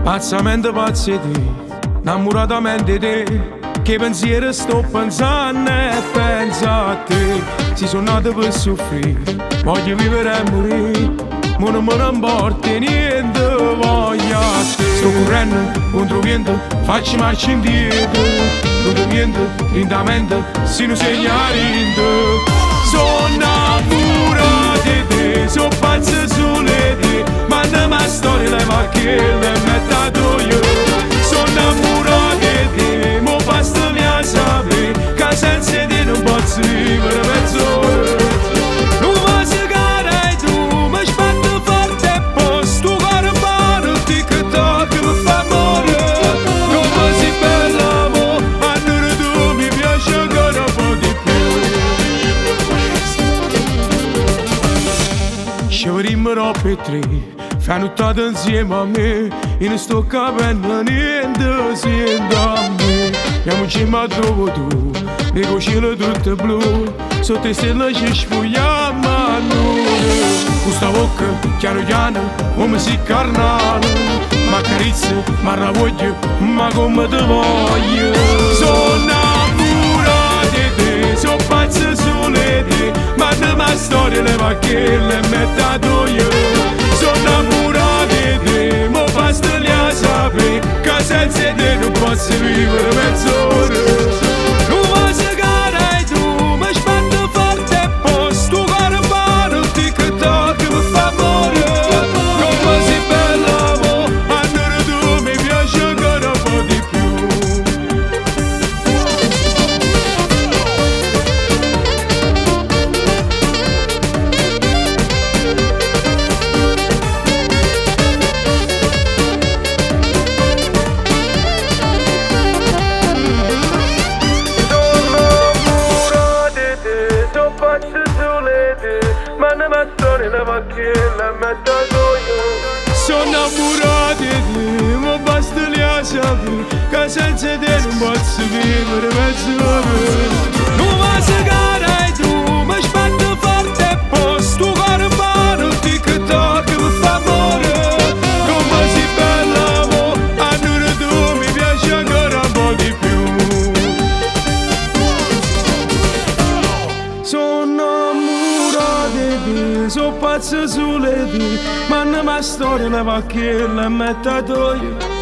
Pazzamente pazzi di te, innamoratamente di te, che pensiero sto pensando e penso a te. Si sono nato per soffrire, voglio vivere e morire, ma non me ne importa niente, voglio a te. Sto correndo contro vento, faccio marcia indietro, non ti niente, lentamente, si non segna niente. Sono innamorato di te, sono pazzo solo di te, ma non mi storia le macchine le metto io. Sono innamorato di te, mo basta mi a sapere, che senza te non posso vivere mezz'ora. Non mi segare tu, mi sbatto forte e posto, tu cuore mano, tic-tac mi fa morire. Come sei bella mo, allora tu mi piace ancora un po' di più. Sciavorimmo per tre, fai nottata insieme a me, e non sto capendo niente, sento a me. Andiamo insieme a dove tu, le coscine tutte blu, sotto le stelle ci sfogliamo a noi. Questa bocca, piano piano, come si carnale, ma carizza, ma la voglio, ma come ti voglio. Sono innamorato di te, sono pazzo solo di te, ma non mi storia le macchine le metto io. Sono innamorato di te, ma basta li a sapere, che senza te non posso vivere mezz'ora. Non mi segare tu, mi sbatto forte e posto, tu cuore mano, tic-tac mi fa morire. Come sei bella mo, allora tu mi piace ancora un po' di più. Ma non mi storia la macchina metto io. Sono innamorato di te, ma basta li a sapere, che senza te non posso vivere mezz'ora. Non mi segare tu, mi sbatto forte e posto, tu cuore mano, tic-tac mi fa morire. Come sei bella mo, allora tu mi piace ancora un po' di più. Sono pazzo solo di te, ma non mi storia la macchina le metto io.